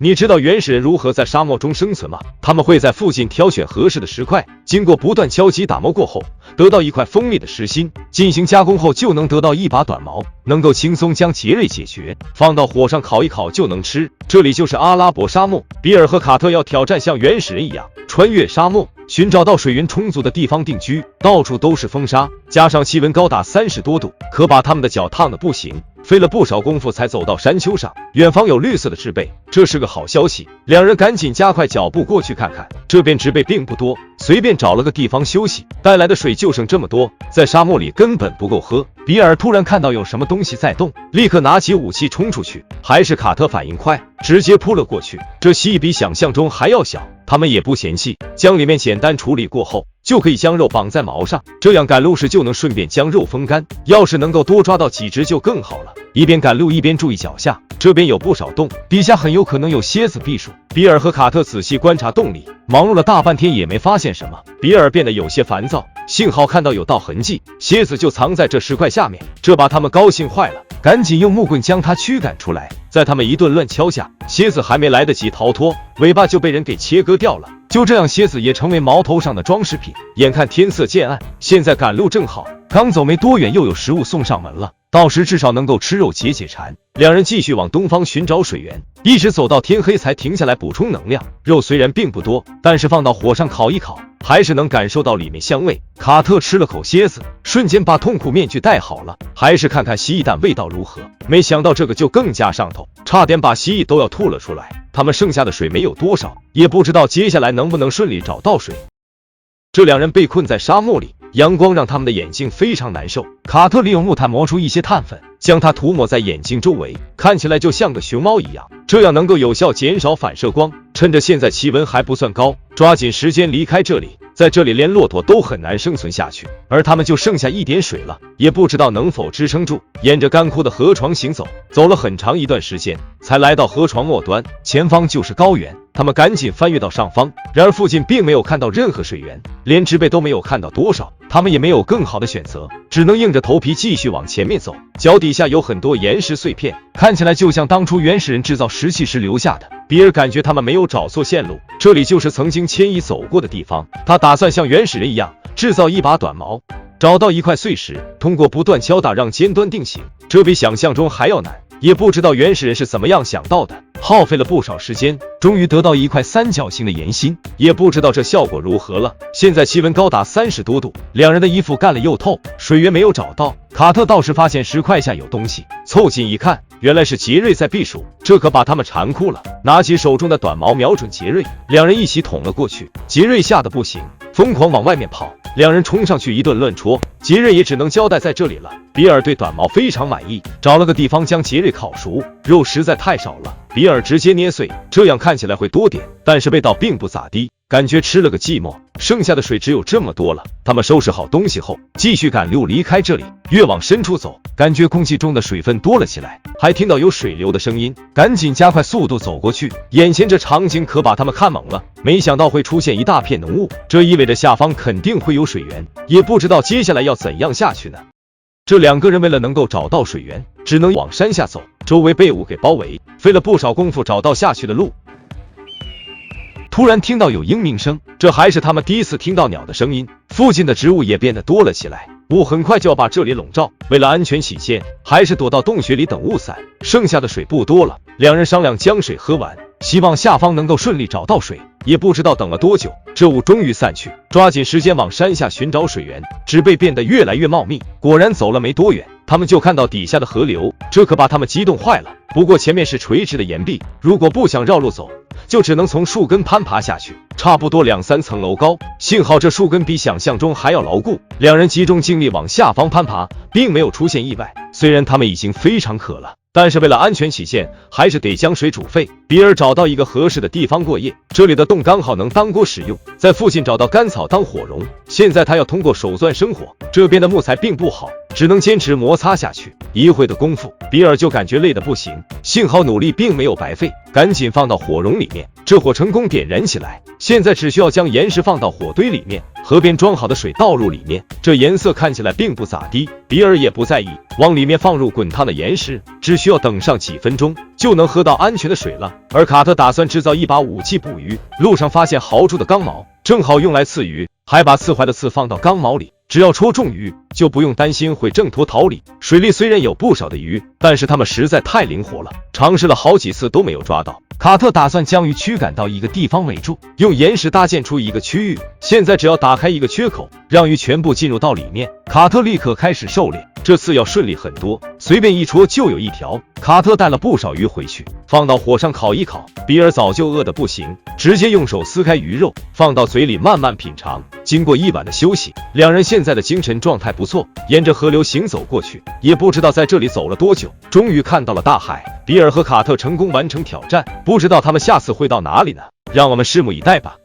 你知道原始人如何在沙漠中生存吗？他们会在附近挑选合适的石块，经过不断敲击打磨过后，得到一块锋利的石心，进行加工后就能得到一把短矛，能够轻松将杰瑞解决，放到火上烤一烤就能吃。这里就是阿拉伯沙漠，比尔和卡特要挑战像原始人一样穿越沙漠，寻找到水源充足的地方定居，到处都是风沙，加上气温高达30多度，可把他们的脚烫得不行。费了不少功夫才走到山丘上，远方有绿色的植被，这是个好消息。两人赶紧加快脚步过去看看，这边植被并不多，随便找了个地方休息。带来的水就剩这么多，在沙漠里根本不够喝。比尔突然看到有什么东西在动，立刻拿起武器冲出去，还是卡特反应快，直接扑了过去。这蜥蜴比想象中还要小，他们也不嫌弃，将里面简单处理过后，就可以将肉绑在毛上，这样赶路时就能顺便将肉风干。要是能够多抓到几只就更好了。一边赶路一边注意脚下，这边有不少洞，底下很有可能有蝎子避暑。比尔和卡特仔细观察洞里，忙碌了大半天也没发现什么。比尔变得有些烦躁，幸好看到有道痕迹，蝎子就藏在这石块下面，这把他们高兴坏了，赶紧用木棍将它驱赶出来。在他们一顿乱敲下，蝎子还没来得及逃脱，尾巴就被人给切割掉了。就这样，蝎子也成为矛头上的装饰品。眼看天色渐暗，现在赶路正好，刚走没多远又有食物送上门了，到时至少能够吃肉解解馋。两人继续往东方寻找水源，一直走到天黑才停下来补充能量。肉虽然并不多，但是放到火上烤一烤，还是能感受到里面香味。卡特吃了口蝎子，瞬间把痛苦面具戴好了，还是看看蜥蜴蛋味道如何。没想到这个就更加上头，差点把蜥蜴都要吐了出来。他们剩下的水没有多少，也不知道接下来能不能顺利找到水。这两人被困在沙漠里，阳光让他们的眼睛非常难受。卡特利用木炭磨出一些炭粉，将它涂抹在眼睛周围，看起来就像个熊猫一样，这样能够有效减少反射光。趁着现在气温还不算高，抓紧时间离开这里。在这里连骆驼都很难生存下去，而他们就剩下一点水了，也不知道能否支撑住。沿着干枯的河床行走，走了很长一段时间，才来到河床末端，前方就是高原。他们赶紧翻越到上方，然而附近并没有看到任何水源，连植被都没有看到多少，他们也没有更好的选择，只能硬着头皮继续往前面走。脚底下有很多岩石碎片，看起来就像当初原始人制造石器时留下的。比尔感觉他们没有找错线路，这里就是曾经迁移走过的地方。他打算像原始人一样制造一把短矛，找到一块碎石，通过不断敲打让尖端定型，这比想象中还要难。也不知道原始人是怎么样想到的，耗费了不少时间，终于得到一块三角形的岩心，也不知道这效果如何了。现在气温高达30多度，两人的衣服干了又透，水源没有找到。卡特倒是发现石块下有东西，凑近一看，原来是杰瑞在避暑，这可把他们馋哭了。拿起手中的短矛瞄准杰瑞，两人一起捅了过去。杰瑞吓得不行，疯狂往外面跑，两人冲上去一顿乱戳，杰瑞也只能交代在这里了。比尔对短矛非常满意，找了个地方将杰瑞烤熟，肉实在太少了，比尔直接捏碎，这样看起来会多点，但是味道并不咋地，感觉吃了个寂寞。剩下的水只有这么多了，他们收拾好东西后，继续赶路离开这里。越往深处走，感觉空气中的水分多了起来，还听到有水流的声音，赶紧加快速度走过去。眼前这场景可把他们看懵了，没想到会出现一大片浓雾，这意味着下方肯定会有水源，也不知道接下来要怎样下去呢。这两个人为了能够找到水源，只能往山下走，周围被雾给包围，费了不少功夫找到下去的路。突然听到有鹰鸣声，这还是他们第一次听到鸟的声音，附近的植物也变得多了起来，雾很快就要把这里笼罩。为了安全起见，还是躲到洞穴里等雾散。剩下的水不多了，两人商量将水喝完，希望下方能够顺利找到水。也不知道等了多久，这雾终于散去，抓紧时间往山下寻找水源。植被变得越来越茂密，果然走了没多远，他们就看到底下的河流，这可把他们激动坏了。不过前面是垂直的岩壁，如果不想绕路走，就只能从树根攀爬下去，差不多2-3层楼高。幸好这树根比想象中还要牢固，两人集中精力往下方攀爬，并没有出现意外。虽然他们已经非常渴了，但是为了安全起见，还是得将水煮沸。比尔找到一个合适的地方过夜，这里的洞刚好能当锅使用，在附近找到干草当火绒。现在他要通过手钻生火，这边的木材并不好，只能坚持摩擦下去。一会的功夫，比尔就感觉累得不行，幸好努力并没有白费，赶紧放到火绒里面。这火成功点燃起来。现在只需要将岩石放到火堆里面，河边装好的水倒入里面。这颜色看起来并不咋地，比尔也不在意，往里面放入滚烫的岩石，只需要等上几分钟就能喝到安全的水了。而卡特打算制造一把武器捕鱼，路上发现豪猪的钢矛，正好用来刺鱼，还把刺坏的刺放到钢矛里，只要戳中鱼，就不用担心会挣脱逃离。水里虽然有不少的鱼，但是它们实在太灵活了，尝试了好几次都没有抓到。卡特打算将鱼驱赶到一个地方围住，用岩石搭建出一个区域。现在只要打开一个缺口，让鱼全部进入到里面，卡特立刻开始狩猎。这次要顺利很多，随便一戳就有一条。卡特带了不少鱼回去，放到火上烤一烤。比尔早就饿得不行，直接用手撕开鱼肉，放到嘴里慢慢品尝。经过一晚的休息，两人现在的精神状态不错，沿着河流行走过去，也不知道在这里走了多久，终于看到了大海。比尔和卡特成功完成挑战，不知道他们下次会到哪里呢？让我们拭目以待吧。